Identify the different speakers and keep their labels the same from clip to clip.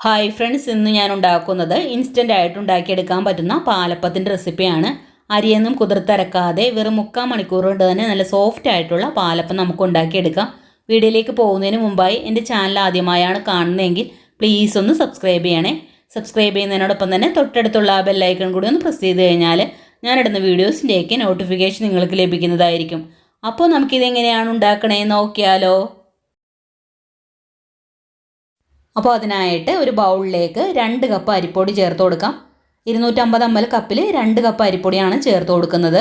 Speaker 1: Hi friends, ഇന്ന് ഞാൻ ഉണ്ടാക്കുന്നത് ഇൻസ്റ്റൻ്റ് ആയിട്ട് ഉണ്ടാക്കിയെടുക്കാൻ പറ്റുന്ന പാലപ്പത്തിൻ്റെ റെസിപ്പിയാണ്. അരിയൊന്നും കുതിർത്തരക്കാതെ വെറും 3/4 മണിക്കൂർ കൊണ്ട് തന്നെ നല്ല സോഫ്റ്റ് ആയിട്ടുള്ള പാലപ്പം നമുക്ക് ഉണ്ടാക്കിയെടുക്കാം. വീഡിയോയിലേക്ക് പോകുന്നതിന് മുമ്പായി എൻ്റെ ചാനൽ ആദ്യമായാണ് കാണുന്നതെങ്കിൽ പ്ലീസ് ഒന്ന് സബ്സ്ക്രൈബ് ചെയ്യണേ. സബ്സ്ക്രൈബ് ചെയ്യുന്നതിനോടൊപ്പം തന്നെ തൊട്ടടുത്തുള്ള ആ ബെല്ലൈക്കൺ കൂടി ഒന്ന് പ്രസ് ചെയ്ത് കഴിഞ്ഞാൽ ഞാനിടുന്ന വീഡിയോസിൻ്റെയൊക്കെ നോട്ടിഫിക്കേഷൻ നിങ്ങൾക്ക് ലഭിക്കുന്നതായിരിക്കും. അപ്പോൾ നമുക്കിതെങ്ങനെയാണ് ഉണ്ടാക്കണേന്ന് നോക്കിയാലോ. അപ്പോൾ അതിനായിട്ട് ഒരു ബൗളിലേക്ക് 2 കപ്പ് അരിപ്പൊടി ചേർത്ത് കൊടുക്കാം. 250 ml കപ്പിൽ 2 കപ്പ് അരിപ്പൊടിയാണ് ചേർത്ത് കൊടുക്കുന്നത്.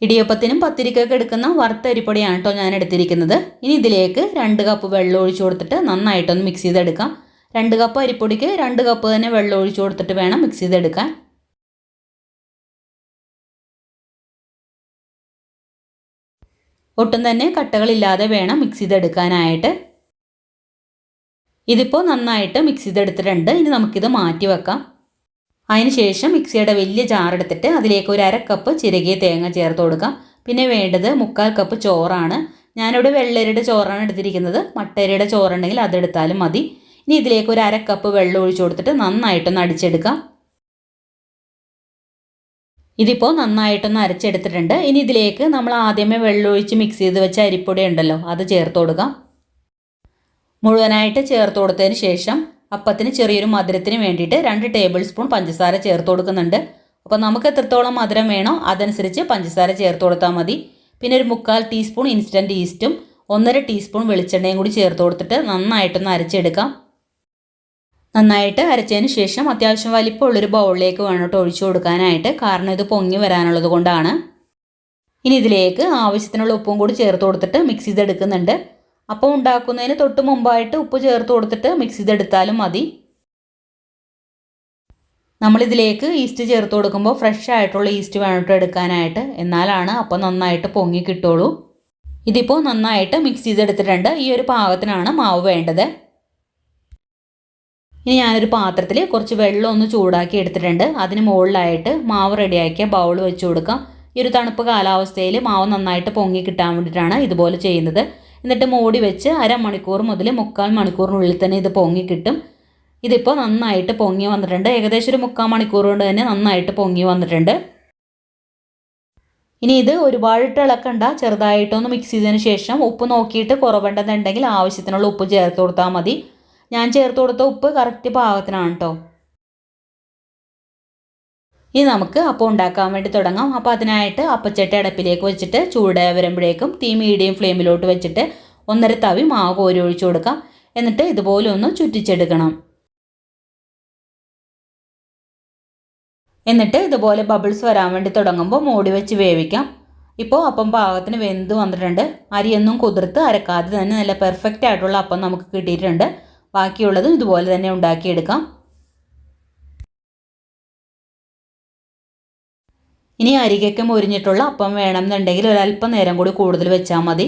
Speaker 1: ഇടിയപ്പത്തിനും പത്തിരിക്കൊക്കെ എടുക്കുന്ന വറുത്ത അരിപ്പൊടിയാണ് കേട്ടോ ഞാൻ എടുത്തിരിക്കുന്നത്. ഇനി ഇതിലേക്ക് 2 കപ്പ് വെള്ളം ഒഴിച്ചു കൊടുത്തിട്ട് നന്നായിട്ടൊന്ന് മിക്സ് ചെയ്തെടുക്കാം. 2 കപ്പ് അരിപ്പൊടിക്ക് 2 കപ്പ് തന്നെ വെള്ളം ഒഴിച്ചു കൊടുത്തിട്ട് വേണം മിക്സ് ചെയ്തെടുക്കാൻ. ഒട്ടും തന്നെ കട്ടകളില്ലാതെ വേണം മിക്സ് ചെയ്തെടുക്കാനായിട്ട്. ഇതിപ്പോൾ നന്നായിട്ട് മിക്സ് ചെയ്തെടുത്തിട്ടുണ്ട്. ഇനി നമുക്കിത് മാറ്റി വെക്കാം. അതിനുശേഷം മിക്സിയുടെ വലിയ ജാറെടുത്തിട്ട് അതിലേക്ക് ഒരു 1/2 കപ്പ് ചിരകിയ തേങ്ങ ചേർത്ത് കൊടുക്കാം. പിന്നെ വേണ്ടത് 3/4 കപ്പ് ചോറാണ്. ഞാനിവിടെ വെള്ളരിയുടെ ചോറാണ് എടുത്തിരിക്കുന്നത്. മട്ടരിയുടെ ചോറുണ്ടെങ്കിൽ അതെടുത്താലും മതി. ഇനി ഇതിലേക്ക് ഒരു 1/2 കപ്പ് വെള്ളം ഒഴിച്ചു കൊടുത്തിട്ട് നന്നായിട്ടൊന്ന് അടിച്ചെടുക്കാം. ഇതിപ്പോൾ നന്നായിട്ടൊന്ന് അരച്ചെടുത്തിട്ടുണ്ട്. ഇനി ഇതിലേക്ക് നമ്മൾ ആദ്യമേ വെള്ളം ഒഴിച്ച് മിക്സ് ചെയ്ത് വെച്ച അരിപ്പൊടി ഉണ്ടല്ലോ, അത് ചേർത്ത് കൊടുക്കാം. മുഴുവനായിട്ട് ചേർത്ത് കൊടുത്തതിന് ശേഷം അപ്പത്തിന് ചെറിയൊരു മധുരത്തിന് വേണ്ടിയിട്ട് 2 ടേബിൾ സ്പൂൺ പഞ്ചസാര ചേർത്ത് കൊടുക്കുന്നുണ്ട്. അപ്പോൾ നമുക്ക് എത്രത്തോളം മധുരം വേണോ അതനുസരിച്ച് പഞ്ചസാര ചേർത്ത് കൊടുത്താൽ മതി. പിന്നെ ഒരു 3/4 ടീസ്പൂൺ ഇൻസ്റ്റൻറ്റ് ഈസ്റ്റും 1/2 ടീസ്പൂൺ വെളിച്ചെണ്ണയും കൂടി ചേർത്ത് കൊടുത്തിട്ട് നന്നായിട്ടൊന്ന് അരച്ചെടുക്കാം. നന്നായിട്ട് അരച്ചതിന് ശേഷം അത്യാവശ്യം വലിപ്പമുള്ളൊരു ബൗളിലേക്ക് വേണം കേട്ടോ ഒഴിച്ചു കൊടുക്കാനായിട്ട്. കാരണം ഇത് പൊങ്ങി വരാനുള്ളത് കൊണ്ടാണ്. ഇനി ഇതിലേക്ക് ആവശ്യത്തിനുള്ള ഉപ്പും കൂടി ചേർത്ത് കൊടുത്തിട്ട് മിക്സ് ചെയ്തെടുക്കുന്നുണ്ട്. അപ്പോൾ ഉണ്ടാക്കുന്നതിന് തൊട്ട് മുമ്പായിട്ട് ഉപ്പ് ചേർത്ത് കൊടുത്തിട്ട് മിക്സ് ചെയ്തെടുത്താലും മതി. നമ്മളിതിലേക്ക് ഈസ്റ്റ് ചേർത്ത് കൊടുക്കുമ്പോൾ ഫ്രഷ് ആയിട്ടുള്ള ഈസ്റ്റ് വേണം എടുക്കാനായിട്ട്. എന്നാലാണ് അപ്പോൾ നന്നായിട്ട് പൊങ്ങി കിട്ടുള്ളൂ. ഇതിപ്പോൾ നന്നായിട്ട് മിക്സ് ചെയ്തെടുത്തിട്ടുണ്ട്. ഈ ഒരു പാകത്തിനാണ് മാവ് വേണ്ടത്. ഇനി ഞാനൊരു പാത്രത്തിൽ കുറച്ച് വെള്ളം ഒന്ന് ചൂടാക്കി എടുത്തിട്ടുണ്ട്. അതിന് മുകളിലായിട്ട് മാവ് റെഡിയാക്കിയ ബൗൾ വെച്ച് കൊടുക്കാം. ഈ ഒരു തണുപ്പ് കാലാവസ്ഥയിൽ മാവ് നന്നായിട്ട് പൊങ്ങി കിട്ടാൻ വേണ്ടിയിട്ടാണ് ഇതുപോലെ ചെയ്യുന്നത്. എന്നിട്ട് മൂടി വെച്ച് 1/2 മണിക്കൂർ മുതൽ 3/4 മണിക്കൂറിനുള്ളിൽ തന്നെ ഇത് പൊങ്ങി കിട്ടും. ഇതിപ്പോൾ നന്നായിട്ട് പൊങ്ങി വന്നിട്ടുണ്ട്. ഏകദേശം ഒരു 3/4 മണിക്കൂർ കൊണ്ട് തന്നെ നന്നായിട്ട് പൊങ്ങി വന്നിട്ടുണ്ട്. ഇനി ഇത് ഒരുപാടിട്ട് ഇളക്കണ്ട, ചെറുതായിട്ടൊന്ന് മിക്സ് ചെയ്തതിന് ശേഷം ഉപ്പ് നോക്കിയിട്ട് കുറവുണ്ടെന്നുണ്ടെങ്കിൽ ആവശ്യത്തിനുള്ള ഉപ്പ് ചേർത്ത് കൊടുത്താൽ മതി. ഞാൻ ചേർത്ത് കൊടുത്ത ഉപ്പ് കറക്റ്റ് പാകത്തിനാണ് കേട്ടോ. ഇനി നമുക്ക് അപ്പം ഉണ്ടാക്കാൻ വേണ്ടി തുടങ്ങാം. അപ്പോൾ അതിനായിട്ട് അപ്പച്ചട്ടി അടുപ്പിലേക്ക് വെച്ചിട്ട് ചൂടായി വരുമ്പോഴേക്കും തീ മീഡിയം ഫ്ലെയിമിലോട്ട് വെച്ചിട്ട് 1/2 തവി മാവ് കോരി ഒഴിച്ചു കൊടുക്കാം. എന്നിട്ട് ഇതുപോലെ ഒന്ന് ചുറ്റിച്ചെടുക്കണം. എന്നിട്ട് ഇതുപോലെ ബബിൾസ് വരാൻ വേണ്ടി തുടങ്ങുമ്പോൾ മൂടി വെച്ച് വേവിക്കാം. ഇപ്പോൾ അപ്പം പാകത്തിന് വെന്ത് വന്നിട്ടുണ്ട്. അരിയൊന്നും കുതിർത്ത് അരക്കാതെ തന്നെ നല്ല പെർഫെക്റ്റ് ആയിട്ടുള്ള അപ്പം നമുക്ക് കിട്ടിയിട്ടുണ്ട്. ബാക്കിയുള്ളതും ഇതുപോലെ തന്നെ ഉണ്ടാക്കിയെടുക്കാം. ഇനി അരികൊക്കെ മൊരിഞ്ഞിട്ടുള്ള അപ്പം വേണമെന്നുണ്ടെങ്കിൽ ഒരല്പം നേരം കൂടി കൂടുതൽ വെച്ചാൽ മതി.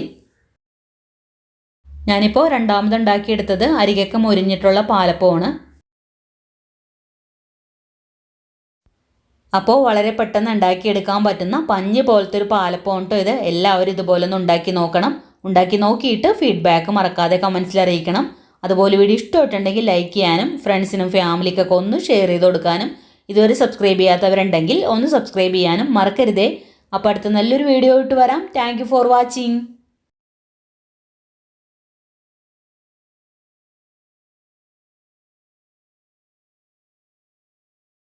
Speaker 1: ഞാനിപ്പോൾ രണ്ടാമത് ഉണ്ടാക്കിയെടുത്തത് അരികൊക്കെ മൊരിഞ്ഞിട്ടുള്ള പാലപ്പമാണ്. അപ്പോൾ വളരെ പെട്ടെന്ന് ഉണ്ടാക്കിയെടുക്കാൻ പറ്റുന്ന പഞ്ഞി പോലത്തെ ഒരു പാലപ്പം കേട്ടോ ഇത്. എല്ലാവരും ഇതുപോലെ ഒന്ന് ഉണ്ടാക്കി നോക്കണം. ഉണ്ടാക്കി നോക്കിയിട്ട് ഫീഡ്ബാക്ക് മറക്കാതെ കമൻസിൽ അറിയിക്കണം. അതുപോലെ വീഡിയോ ഇഷ്ടമായിട്ടുണ്ടെങ്കിൽ ലൈക്ക് ചെയ്യാനും ഫ്രണ്ട്സിനും ഫാമിലിക്കൊക്കെ ഒന്ന് ഷെയർ ചെയ്ത് കൊടുക്കാനും ഇതുവരെ സബ്സ്ക്രൈബ് ചെയ്യാത്തവരുണ്ടെങ്കിൽ ഒന്ന് സബ്സ്ക്രൈബ് ചെയ്യാനും മറക്കരുതേ. അപ്പോൾ അടുത്ത നല്ലൊരു വീഡിയോ ഇട്ട് വരാം. Thank you for watching.